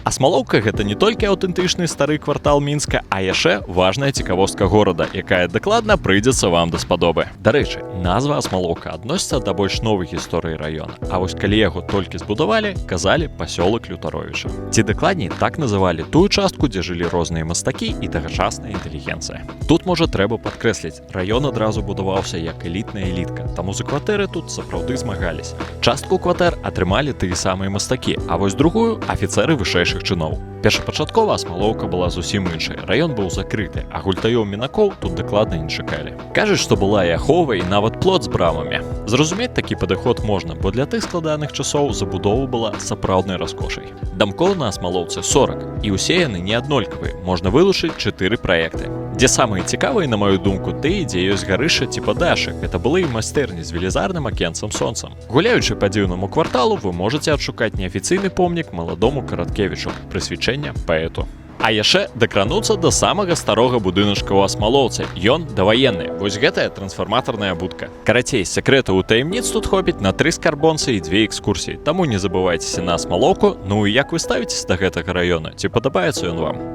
Асмалоўка гэта не толькі аўтэнтычны стары квартал Мінска, а яшчэ важная цікавостка горада, якая дакладна прыйдзецца вам даспадобы. Дарэчы, назва Асмалоўка адносіцца да больш новай гісторыі раёна. А вось калі яго толькі збудавалі, казалі пасёлак Лютаровіча. Ці дакладней, так называлі тую частку, дзе жылі розныя мастакі і тагачасная інтэлігенцыя. Тут, можа, трэба падкрэсліць, раён адразу будаваўся як элітная элітка, таму за кватэры тут сапраўды змагаліся. Частку кватэр атрымалі тыя самыя мастакі, а вось другую афіцэры вышэйшых чыноў. Першапачаткова Асмалоўка была зусім іншай. Раён быў закрыты, а гультаёў-мінакоў тут дакладна не чакалі. Кажуць, што была і ахова, і нават плот з брамамі. Зразумець такі падыход можна, бо для тых складаных часоў забудова была сапраўднай раскошай. Дамкоў на Асмалоўцы 40, і ўсе яны не аднолькавыя. Можна вылучыць 4 праекты. Дзе самыя цікавыя, на маю думку, тыя, дзе ёсць гарышча типа дашак. Гэта былыя майстэрні з велізарным акенцам сонцам. Гуляючы па дзіўнаму кварталу, вы можаце адшукаць неафіцыйны помнік маладому Караткевічу, прысвячэнне паэту. А яшчэ дакрануцца да самага старога будыначка ў Асмалоўцы. Ён даваенны. Вось гэтая трансфарматарная будка. Карацей, сакрэтаў у таямніц тут хопіць на 3 скарбонцы і 2 экскурсіі. Таму не забывайцеся на Асмалоўку. Ну і як вы ставіцеся да гэтага раёна? Ці падабаецца ён вам?